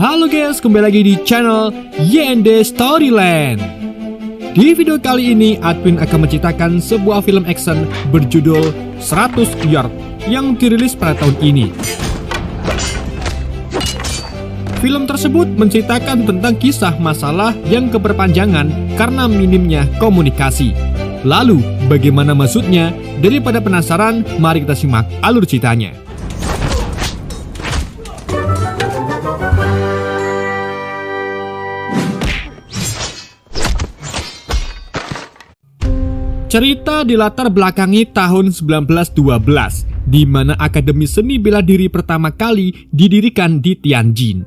Halo guys, kembali lagi di channel YND Storyland. Di video kali ini, Admin akan menceritakan sebuah film action berjudul 100 Yard yang dirilis pada tahun ini. Film tersebut menceritakan tentang kisah masalah yang keberpanjangan karena minimnya komunikasi. Lalu, bagaimana maksudnya? Daripada penasaran, mari kita simak alur ceritanya. Cerita dilatar belakangi tahun 1912, di mana Akademi Seni Bela Diri pertama kali didirikan di Tianjin.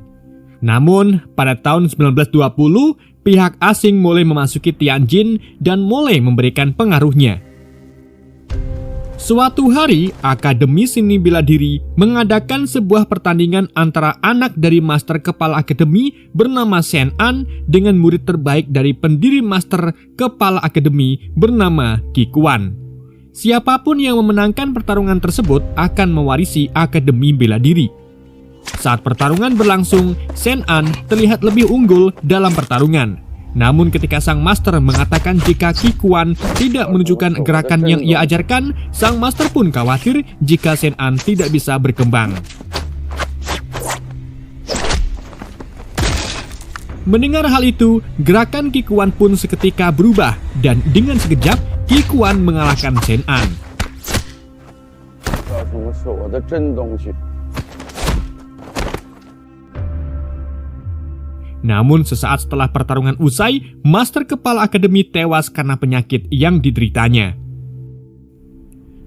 Namun, pada tahun 1920, pihak asing mulai memasuki Tianjin dan mulai memberikan pengaruhnya. Suatu hari, Akademi Seni Bela Diri mengadakan sebuah pertandingan antara anak dari Master Kepala Akademi bernama Shen An dengan murid terbaik dari pendiri Master Kepala Akademi bernama Qi Kuan. Siapapun yang memenangkan pertarungan tersebut akan mewarisi Akademi Bela Diri. Saat pertarungan berlangsung, Shen An terlihat lebih unggul dalam pertarungan. Namun ketika sang master mengatakan jika Qi Kuan tidak menunjukkan gerakan yang ia ajarkan, sang master pun khawatir jika Shen An tidak bisa berkembang. Mendengar hal itu, gerakan Qi Kuan pun seketika berubah dan dengan sekejap Qi Kuan mengalahkan Shen An. Namun sesaat setelah pertarungan usai, Master Kepala Akademi tewas karena penyakit yang dideritanya.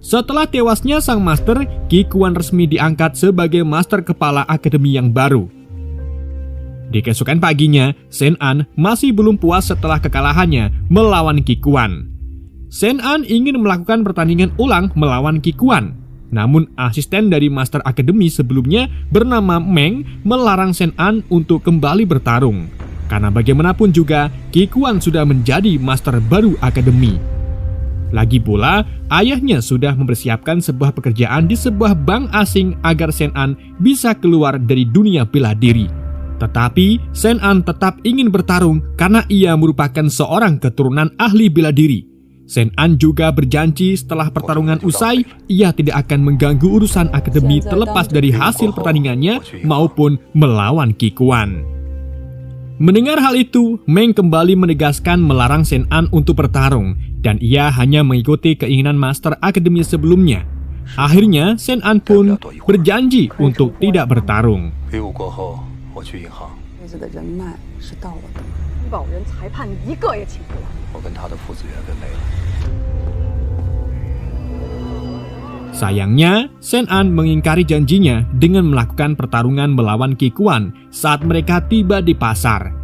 Setelah tewasnya sang Master, Qi Kuan resmi diangkat sebagai Master Kepala Akademi yang baru. Di keesokan paginya, Shen An masih belum puas setelah kekalahannya melawan Qi Kuan. Shen An ingin melakukan pertandingan ulang melawan Qi Kuan. Namun asisten dari Master Akademi sebelumnya bernama Meng melarang Shen An untuk kembali bertarung. Karena bagaimanapun juga Qi Kuan sudah menjadi Master baru Akademi. Lagi pula, ayahnya sudah mempersiapkan sebuah pekerjaan di sebuah bank asing agar Shen An bisa keluar dari dunia bela diri. Tetapi Shen An tetap ingin bertarung karena ia merupakan seorang keturunan ahli bela diri. Shen An juga berjanji setelah pertarungan usai, ia tidak akan mengganggu urusan akademi terlepas dari hasil pertandingannya maupun melawan Qi Kuan. Mendengar hal itu, Meng kembali menegaskan melarang Shen An untuk bertarung, dan ia hanya mengikuti keinginan Master Akademi sebelumnya. Akhirnya, Shen An pun berjanji untuk tidak bertarung. Sayangnya, Shen An mengingkari janjinya dengan melakukan pertarungan melawan Qi Kuan saat mereka tiba di pasar.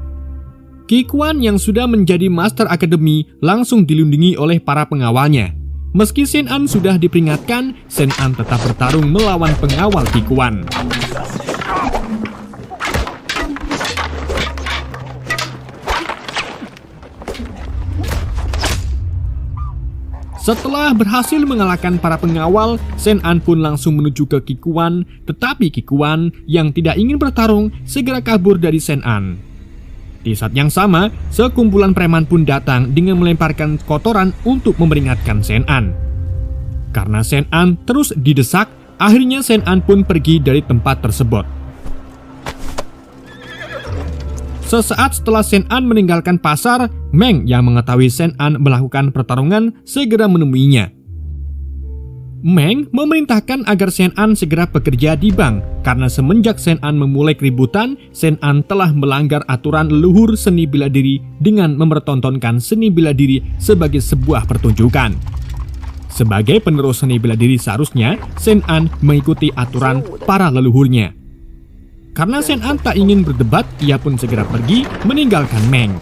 Qi Kuan yang sudah menjadi Master Akademi langsung dilindungi oleh para pengawalnya. Meski Shen An sudah diperingatkan, Shen An tetap bertarung melawan pengawal Qi Kuan. Setelah berhasil mengalahkan para pengawal, Shen An pun langsung menuju ke Qi Kuan, tetapi Qi Kuan yang tidak ingin bertarung segera kabur dari Shen An. Di saat yang sama, sekumpulan preman pun datang dengan melemparkan kotoran untuk memperingatkan Shen An. Karena Shen An terus didesak, akhirnya Shen An pun pergi dari tempat tersebut. Sesaat setelah Shen An meninggalkan pasar, Meng yang mengetahui Shen An melakukan pertarungan segera menemuinya. Meng memerintahkan agar Shen An segera bekerja di bank karena semenjak Shen An memulai keributan, Shen An telah melanggar aturan leluhur seni bela diri dengan mempertontonkan seni bela diri sebagai sebuah pertunjukan. Sebagai penerus seni bela diri seharusnya, Shen An mengikuti aturan para leluhurnya. Karena Shen An tak ingin berdebat, ia pun segera pergi meninggalkan Meng.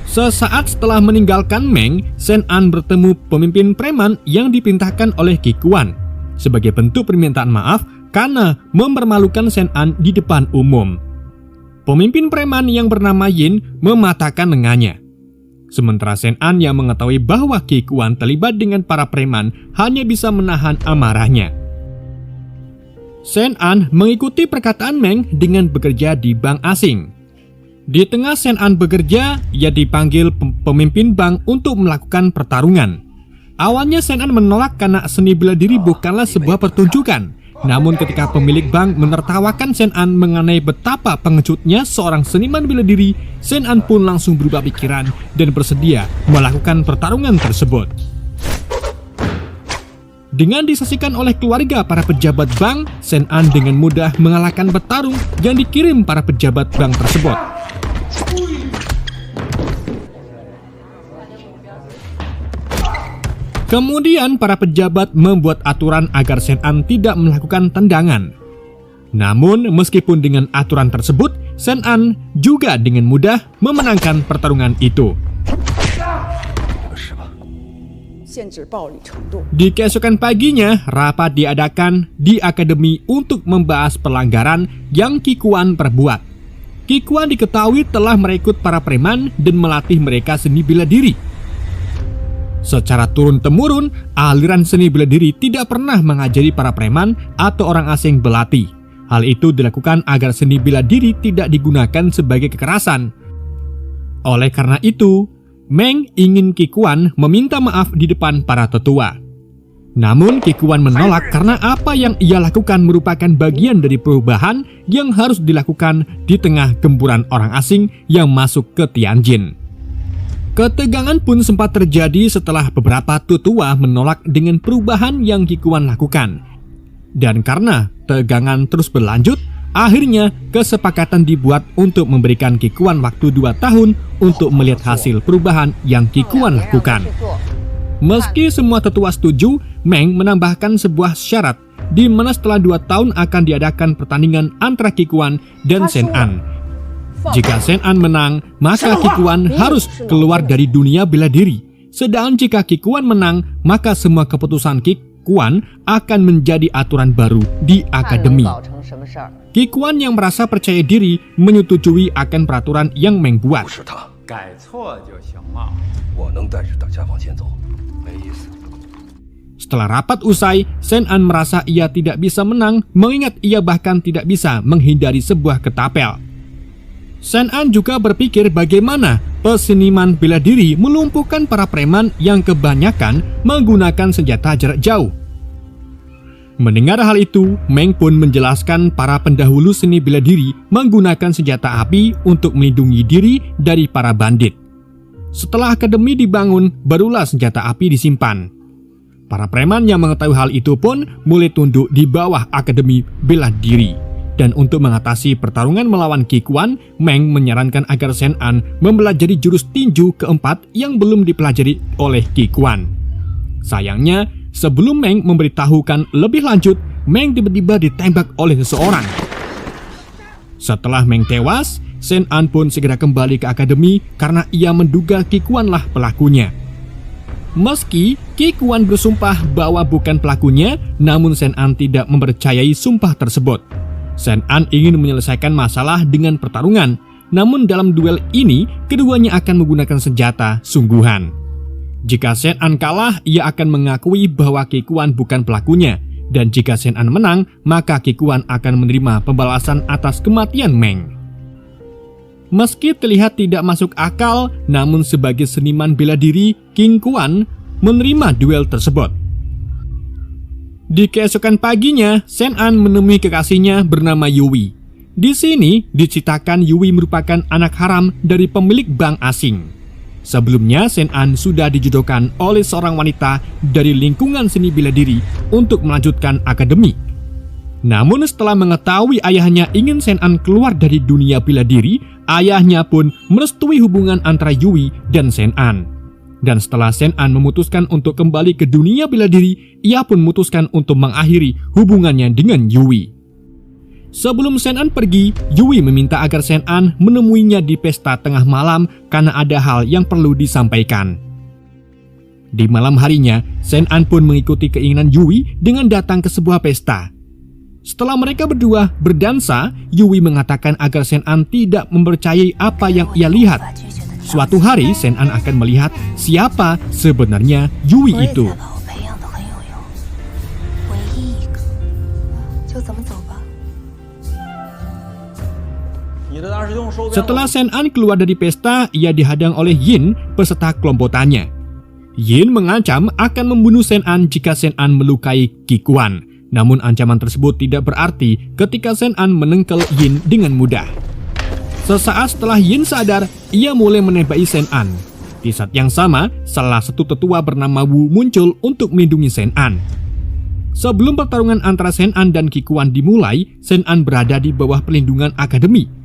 Sesaat setelah meninggalkan Meng, Shen An bertemu pemimpin preman yang diperintahkan oleh Qi Kuan sebagai bentuk permintaan maaf karena mempermalukan Shen An di depan umum. Pemimpin preman yang bernama Yin mematahkan lengannya. Sementara Shen An yang mengetahui bahwa Qi Kuan terlibat dengan para preman hanya bisa menahan amarahnya. Shen An mengikuti perkataan Meng dengan bekerja di bank asing. Di tengah Shen An bekerja, ia dipanggil pemimpin bank untuk melakukan pertarungan. Awalnya Shen An menolak karena seni bela diri bukanlah sebuah pertunjukan. Namun ketika pemilik bank menertawakan Shen An mengenai betapa pengejutnya seorang seniman bela diri, Shen An pun langsung berubah pikiran dan bersedia melakukan pertarungan tersebut. Dengan disaksikan oleh keluarga para pejabat bank, Shen An dengan mudah mengalahkan petarung yang dikirim para pejabat bank tersebut. Kemudian para pejabat membuat aturan agar Shen An tidak melakukan tendangan. Namun meskipun dengan aturan tersebut, Shen An juga dengan mudah memenangkan pertarungan itu. Di keesokan paginya, rapat diadakan di akademi untuk membahas pelanggaran yang Qi Kuan perbuat. Qi Kuan diketahui telah merekrut para preman dan melatih mereka seni bela diri. Secara turun-temurun, aliran seni bela diri tidak pernah mengajari para preman atau orang asing belati. Hal itu dilakukan agar seni bela diri tidak digunakan sebagai kekerasan. Oleh karena itu, Meng ingin Qi Kuan meminta maaf di depan para tetua. Namun Qi Kuan menolak karena apa yang ia lakukan merupakan bagian dari perubahan yang harus dilakukan di tengah gempuran orang asing yang masuk ke Tianjin. Ketegangan pun sempat terjadi setelah beberapa tetua menolak dengan perubahan yang Qi Kuan lakukan. Dan karena tegangan terus berlanjut, akhirnya kesepakatan dibuat untuk memberikan Qi Kuan waktu 2 tahun untuk melihat hasil perubahan yang Qi Kuan lakukan. Meski semua tetua setuju, Meng menambahkan sebuah syarat di mana setelah 2 tahun akan diadakan pertandingan antara Qi Kuan dan Shen An. Jika Shen An menang, maka Qi Kuan harus keluar dari dunia bela diri. Sedangkan jika Qi Kuan menang, maka semua keputusan Qi Kuan akan menjadi aturan baru di akademi. Qi Kuan yang merasa percaya diri menyetujui akan peraturan yang Meng buat. Setelah rapat usai, Shen An merasa ia tidak bisa menang, mengingat ia bahkan tidak bisa menghindari sebuah ketapel. Shen An juga berpikir bagaimana peseniman bela diri melumpuhkan para preman yang kebanyakan menggunakan senjata jarak jauh. Mendengar hal itu, Meng pun menjelaskan para pendahulu seni bela diri menggunakan senjata api untuk melindungi diri dari para bandit. Setelah akademi dibangun, barulah senjata api disimpan. Para preman yang mengetahui hal itu pun mulai tunduk di bawah akademi bela diri. Dan untuk mengatasi pertarungan melawan Qi Kuan, Meng menyarankan agar Shen An mempelajari jurus tinju keempat yang belum dipelajari oleh Qi Kuan. Sayangnya, sebelum Meng memberitahukan lebih lanjut, Meng tiba-tiba ditembak oleh seseorang. Setelah Meng tewas, Shen An pun segera kembali ke akademi karena ia menduga Qi Kuan lah pelakunya. Meski Qi Kuan bersumpah bahwa bukan pelakunya, namun Shen An tidak mempercayai sumpah tersebut. Shen An ingin menyelesaikan masalah dengan pertarungan, namun dalam duel ini keduanya akan menggunakan senjata sungguhan. Jika Shen An kalah, ia akan mengakui bahwa Qi Kuan bukan pelakunya, dan jika Shen An menang, maka Qi Kuan akan menerima pembalasan atas kematian Meng. Meski terlihat tidak masuk akal, namun sebagai seniman bela diri, Qi Kuan menerima duel tersebut. Di keesokan paginya, Shen An menemui kekasihnya bernama Yui. Di sini diceritakan Yui merupakan anak haram dari pemilik bank asing. Sebelumnya, Shen An sudah dijodohkan oleh seorang wanita dari lingkungan seni bela diri untuk melanjutkan akademi. Namun setelah mengetahui ayahnya ingin Shen An keluar dari dunia bela diri, ayahnya pun merestui hubungan antara Yui dan Shen An. Dan setelah Shen An memutuskan untuk kembali ke dunia bela diri, ia pun memutuskan untuk mengakhiri hubungannya dengan Yui. Sebelum Shen An pergi, Yui meminta agar Shen An menemuinya di pesta tengah malam karena ada hal yang perlu disampaikan. Di malam harinya, Shen An pun mengikuti keinginan Yui dengan datang ke sebuah pesta. Setelah mereka berdua berdansa, Yui mengatakan agar Shen An tidak mempercayai apa yang ia lihat. Suatu hari, Shen An akan melihat siapa sebenarnya Yui itu. 怎么走吧。 Setelah Shen An keluar dari pesta, ia dihadang oleh Yin, peserta kelompok tanya. Yin mengancam akan membunuh Shen An jika Shen An melukai Qi Kuan. Namun ancaman tersebut tidak berarti ketika Shen An menengkel Yin dengan mudah. Sesaat setelah Yin sadar, ia mulai menembaki Shen An. Di saat yang sama, salah satu tetua bernama Wu muncul untuk melindungi Shen An. Sebelum pertarungan antara Shen An dan Qi Kuan dimulai, Shen An berada di bawah perlindungan akademi.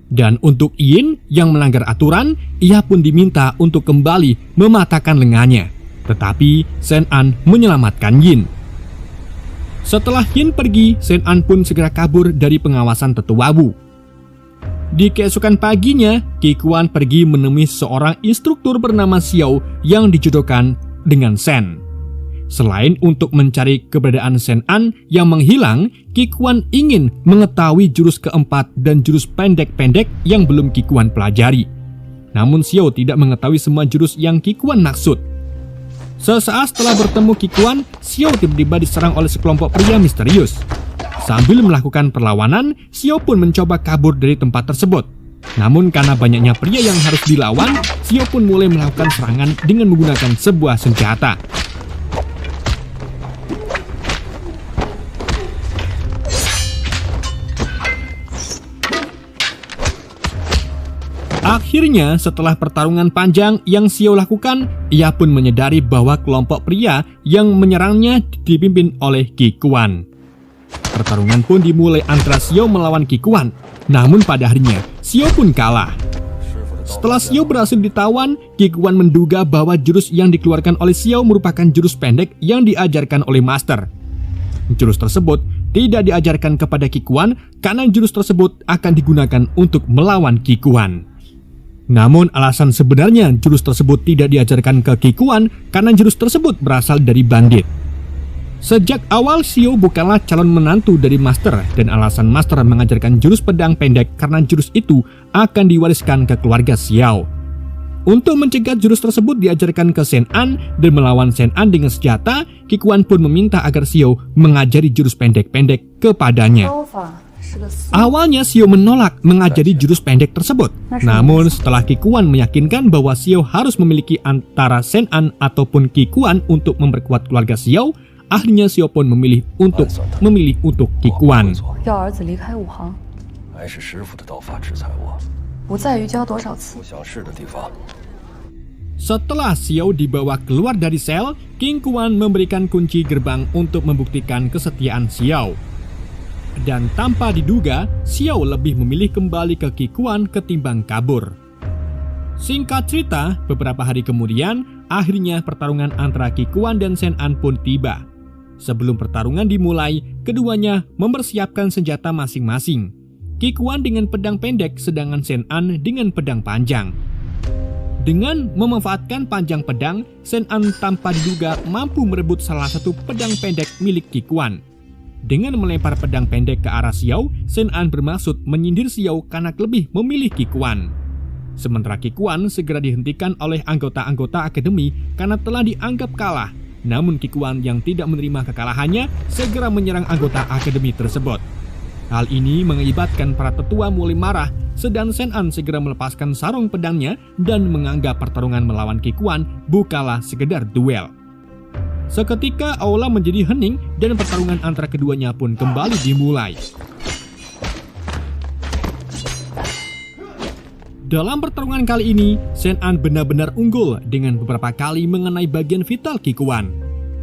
Dan untuk Yin yang melanggar aturan, ia pun diminta untuk kembali mematahkan lengannya. Tetapi Shen An menyelamatkan Yin. Setelah Yin pergi, Shen An pun segera kabur dari pengawasan tetua Wu. Di keesokan paginya, Qi Kuan pergi menemui seorang instruktur bernama Xiao yang dijodohkan dengan Shen. Selain untuk mencari keberadaan Shen An yang menghilang, Qi Kuan ingin mengetahui jurus keempat dan jurus pendek-pendek yang belum Qi Kuan pelajari. Namun Xiao tidak mengetahui semua jurus yang Qi Kuan maksud. Sesaat setelah bertemu Qi Kuan, Xiao tiba-tiba diserang oleh sekelompok pria misterius. Sambil melakukan perlawanan, Xiao pun mencoba kabur dari tempat tersebut. Namun karena banyaknya pria yang harus dilawan, Xiao pun mulai melakukan serangan dengan menggunakan sebuah senjata. Akhirnya, setelah pertarungan panjang yang Xiao lakukan, ia pun menyadari bahwa kelompok pria yang menyerangnya dipimpin oleh Qi Kuan. Pertarungan pun dimulai antara Xiao melawan Qi Kuan, namun pada akhirnya Xiao pun kalah. Setelah Xiao berhasil ditawan, Qi Kuan menduga bahwa jurus yang dikeluarkan oleh Xiao merupakan jurus pendek yang diajarkan oleh Master. Jurus tersebut tidak diajarkan kepada Qi Kuan karena jurus tersebut akan digunakan untuk melawan Qi Kuan. Namun alasan sebenarnya jurus tersebut tidak diajarkan ke Qi Kuan karena jurus tersebut berasal dari bandit. Sejak awal Xiao bukanlah calon menantu dari Master, dan alasan Master mengajarkan jurus pedang pendek karena jurus itu akan diwariskan ke keluarga Xiao. Untuk mencegah jurus tersebut diajarkan ke Shen An dan melawan Shen An dengan senjata, Qi Kuan pun meminta agar Xiao mengajari jurus pendek-pendek kepadanya. Awalnya Xiao menolak mengajari jurus pendek tersebut. Namun setelah Qi Kuan meyakinkan bahwa Xiao harus memiliki antara Shen An ataupun Qi Kuan untuk memperkuat keluarga Xiao, akhirnya Xiao pun memilih untuk Qi Kuan. Setelah Xiao dibawa keluar dari sel, Qi Kuan memberikan kunci gerbang untuk membuktikan kesetiaan Xiao. Dan tanpa diduga, Xiao lebih memilih kembali ke Qi Kuan ketimbang kabur. Singkat cerita, beberapa hari kemudian, akhirnya pertarungan antara Qi Kuan dan Shen An pun tiba. Sebelum pertarungan dimulai, keduanya mempersiapkan senjata masing-masing. Qi Kuan dengan pedang pendek, sedangkan Shen An dengan pedang panjang. Dengan memanfaatkan panjang pedang, Shen An tanpa diduga mampu merebut salah satu pedang pendek milik Qi Kuan. Dengan melempar pedang pendek ke arah Xiao, Shen An bermaksud menyindir Xiao karena lebih memilih Qi Kuan. Sementara Qi Kuan segera dihentikan oleh anggota-anggota akademi karena telah dianggap kalah. Namun Qi Kuan yang tidak menerima kekalahannya segera menyerang anggota akademi tersebut. Hal ini mengakibatkan para tetua mulai marah, sedang Shen An segera melepaskan sarung pedangnya dan menganggap pertarungan melawan Qi Kuan bukanlah sekedar duel. Seketika aula menjadi hening dan pertarungan antara keduanya pun kembali dimulai. Dalam pertarungan kali ini, Shen An benar-benar unggul dengan beberapa kali mengenai bagian vital Qi Kuan.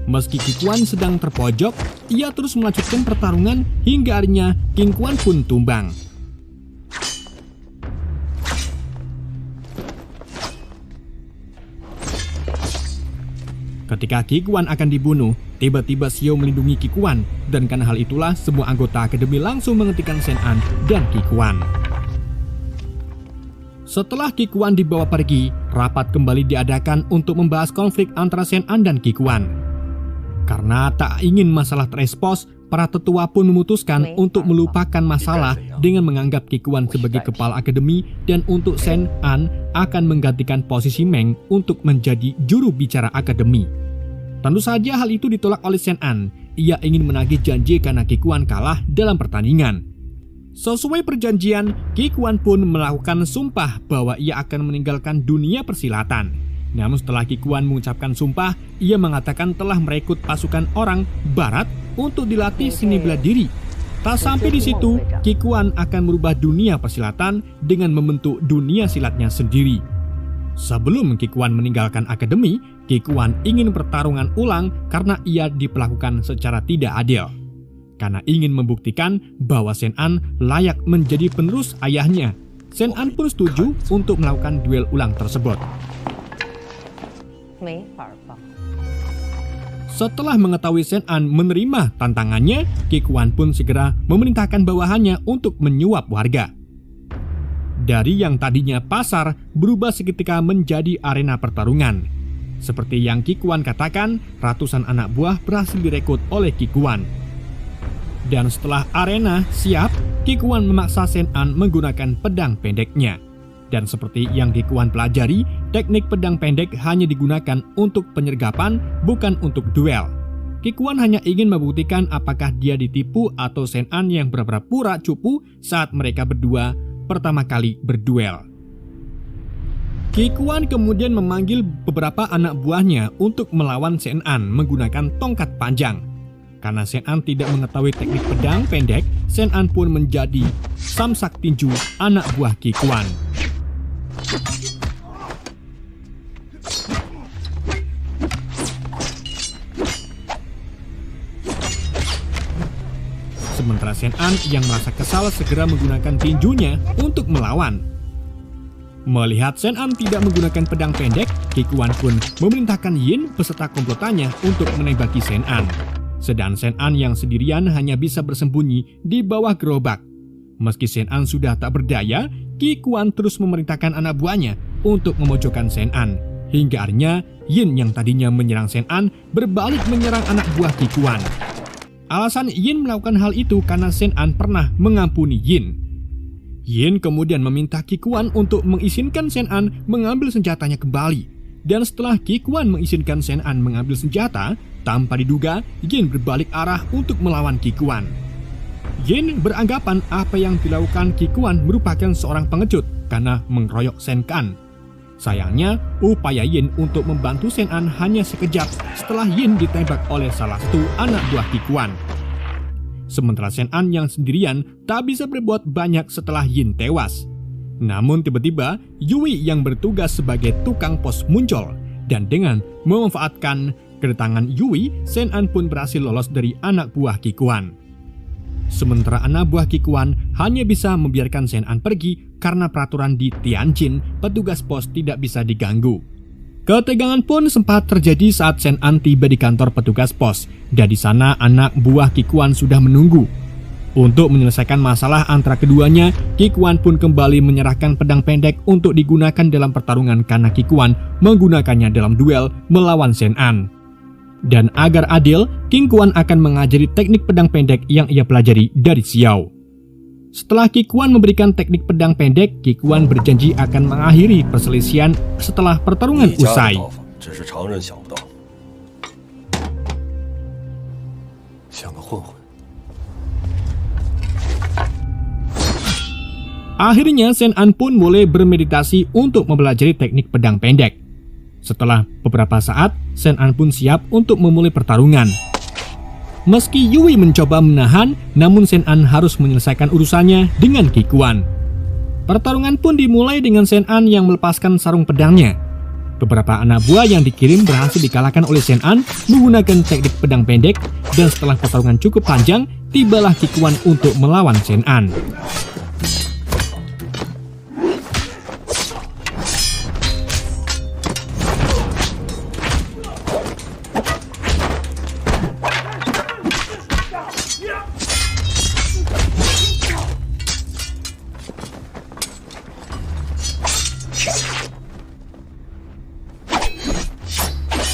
Meski Qi Kuan sedang terpojok, ia terus melanjutkan pertarungan hingga akhirnya Qi Kuan pun tumbang. Ketika Qi Kuan akan dibunuh, tiba-tiba Xiao melindungi Qi Kuan, dan karena hal itulah semua anggota akademi langsung menghentikan Shen An dan Qi Kuan. Setelah Qi Kuan dibawa pergi, rapat kembali diadakan untuk membahas konflik antara Shen An dan Qi Kuan. Karena tak ingin masalah terekspos, para tetua pun memutuskan untuk melupakan masalah dengan menganggap Qi Kuan sebagai kepala akademi dan untuk Shen An akan menggantikan posisi Meng untuk menjadi juru bicara akademi. Tentu saja hal itu ditolak oleh Shen An. ia ingin menagih janji karena Ki Kuan kalah dalam pertandingan. Sesuai perjanjian, Ki Kuan pun melakukan sumpah bahwa ia akan meninggalkan dunia persilatan. Namun setelah Ki Kuan mengucapkan sumpah, ia mengatakan telah merekrut pasukan orang barat untuk dilatih seni bela diri. Tak sampai di situ, Ki Kuan akan merubah dunia persilatan dengan membentuk dunia silatnya sendiri. Sebelum Ki Kuan meninggalkan akademi, Ki Kuan ingin pertarungan ulang karena ia diperlakukan secara tidak adil. Karena ingin membuktikan bahwa Shen An layak menjadi penerus ayahnya, Shen An pun setuju untuk melakukan duel ulang tersebut. Setelah mengetahui Shen An menerima tantangannya, Ki Kuan pun segera memerintahkan bawahannya untuk menyuap warga. Dari yang tadinya pasar berubah seketika menjadi arena pertarungan. Seperti yang Ki Kuan katakan, ratusan anak buah berhasil direkrut oleh Ki Kuan. Dan setelah arena siap, Ki Kuan memaksa Shen An menggunakan pedang pendeknya. Dan seperti yang Ki Kuan pelajari, teknik pedang pendek hanya digunakan untuk penyergapan, bukan untuk duel. Ki Kuan hanya ingin membuktikan apakah dia ditipu atau Shen An yang berpura-pura cupu saat mereka berdua pertama kali berduel. Ki Kuan kemudian memanggil beberapa anak buahnya untuk melawan Shen An menggunakan tongkat panjang. Karena Shen An tidak mengetahui teknik pedang pendek, Shen An pun menjadi samsak tinju anak buah Ki Kuan. Sementara Shen An yang merasa kesal segera menggunakan tinjunya untuk melawan. Melihat Shen An tidak menggunakan pedang pendek, Ki Kuan pun memerintahkan Yin beserta komplotannya untuk menembaki Shen An. Sedang Shen An yang sendirian hanya bisa bersembunyi di bawah gerobak. Meski Shen An sudah tak berdaya, Ki Kuan terus memerintahkan anak buahnya untuk memojokkan Shen An. Hingga akhirnya Yin yang tadinya menyerang Shen An berbalik menyerang anak buah Ki Kuan. Alasan Yin melakukan hal itu karena Shen An pernah mengampuni Yin. Yin kemudian meminta Ki Kuan untuk mengizinkan Shen An mengambil senjatanya kembali. Dan setelah Ki Kuan mengizinkan Shen An mengambil senjata, tanpa diduga Yin berbalik arah untuk melawan Ki Kuan. Yin beranggapan apa yang dilakukan Ki Kuan merupakan seorang pengecut karena mengeroyok Shen An. Sayangnya, upaya Yin untuk membantu Shen An hanya sekejap setelah Yin ditembak oleh salah satu anak buah Ki Kuan. Sementara Shen An yang sendirian tak bisa berbuat banyak setelah Yin tewas. Namun tiba-tiba Yui yang bertugas sebagai tukang pos muncul, dan dengan memanfaatkan kedatangan Yui, Shen An pun berhasil lolos dari anak buah Ki Kuan. Sementara anak buah Ki Kuan hanya bisa membiarkan Shen An pergi karena peraturan di Tianjin, petugas pos tidak bisa diganggu. Ketegangan pun sempat terjadi saat Shen An tiba di kantor petugas pos, dan di sana anak buah Ki Kuan sudah menunggu. Untuk menyelesaikan masalah antara keduanya, Ki Kuan pun kembali menyerahkan pedang pendek untuk digunakan dalam pertarungan karena Ki Kuan menggunakannya dalam duel melawan Shen An. Dan agar adil, Ki Kuan akan mengajari teknik pedang pendek yang ia pelajari dari Xiao. Setelah Ki Kuan memberikan teknik pedang pendek, Ki Kuan berjanji akan mengakhiri perselisihan setelah pertarungan usai. Akhirnya Shen An pun mulai bermeditasi untuk mempelajari teknik pedang pendek. Setelah beberapa saat, Shen An pun siap untuk memulai pertarungan. Meski Yui mencoba menahan, namun Shen An harus menyelesaikan urusannya dengan Ki Kuan. Pertarungan pun dimulai dengan Shen An yang melepaskan sarung pedangnya. Beberapa anak buah yang dikirim berhasil dikalahkan oleh Shen An menggunakan teknik pedang pendek, dan setelah pertarungan cukup panjang, tibalah Ki Kuan untuk melawan Shen An.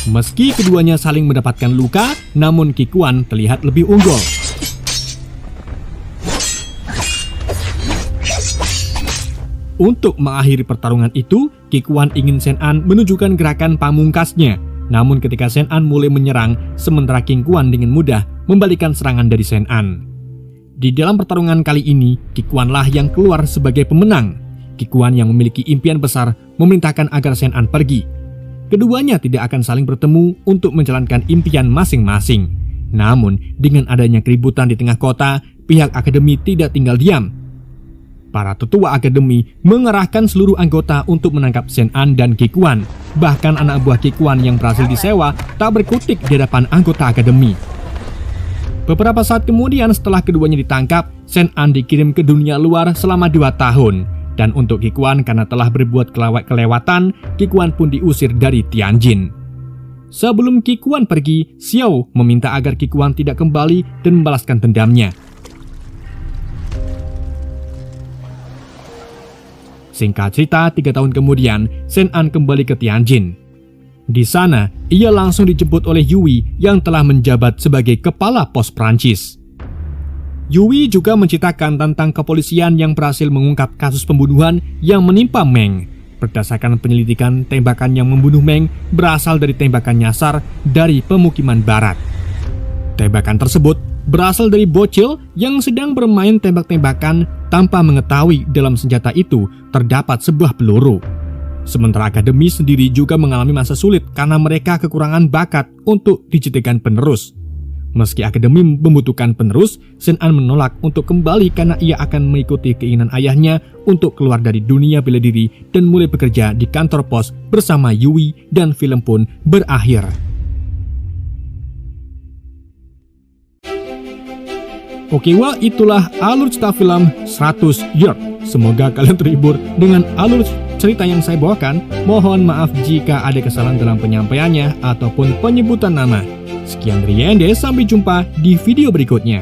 Meski keduanya saling mendapatkan luka, namun Ki Kuan terlihat lebih unggul. Untuk mengakhiri pertarungan itu, Ki Kuan ingin Shen An menunjukkan gerakan pamungkasnya, Namun ketika Shen-an mulai menyerang, sementara King Kuan dengan mudah membalikan serangan dari Shen-an. Di dalam pertarungan kali ini, Qi Kuan lah yang keluar sebagai pemenang. Qi Kuan yang memiliki impian besar memerintahkan agar Shen-an pergi. Keduanya tidak akan saling bertemu untuk menjalankan impian masing-masing. Namun, dengan adanya keributan di tengah kota, pihak akademi tidak tinggal diam. Para tetua akademi mengerahkan seluruh anggota untuk menangkap Shen-an dan Qi Kuan. Bahkan anak buah Qi Kuan yang berhasil disewa tak berkutik di hadapan anggota akademi. Beberapa saat kemudian setelah keduanya ditangkap, Shen-an dikirim ke dunia luar selama 2 tahun. Dan untuk Qi Kuan karena telah berbuat kelewatan, Qi Kuan pun diusir dari Tianjin. Sebelum Qi Kuan pergi, Xiao meminta agar Qi Kuan tidak kembali dan membalaskan dendamnya. Singkat cerita, 3 tahun kemudian, Shen-an kembali ke Tianjin. Di sana, ia langsung dijemput oleh Yui yang telah menjabat sebagai kepala pos Prancis. Yui juga menceritakan tentang kepolisian yang berhasil mengungkap kasus pembunuhan yang menimpa Meng. Berdasarkan penyelidikan, tembakan yang membunuh Meng berasal dari tembakan nyasar dari pemukiman barat. Tembakan tersebut berasal dari bocil yang sedang bermain tembak-tembakan tanpa mengetahui dalam senjata itu terdapat sebuah peluru. Sementara akademi sendiri juga mengalami masa sulit karena mereka kekurangan bakat untuk dijadikan penerus. Meski akademi membutuhkan penerus, Shen-an menolak untuk kembali karena ia akan mengikuti keinginan ayahnya untuk keluar dari dunia bela diri dan mulai bekerja di kantor pos bersama Yui, dan film pun berakhir. Oke, wah itulah alur cerita film 100 Years. Semoga kalian terhibur dengan alur cerita yang saya bawakan. Mohon maaf jika ada kesalahan dalam penyampaiannya ataupun penyebutan nama. Sekian dari Yende, sampai jumpa di video berikutnya.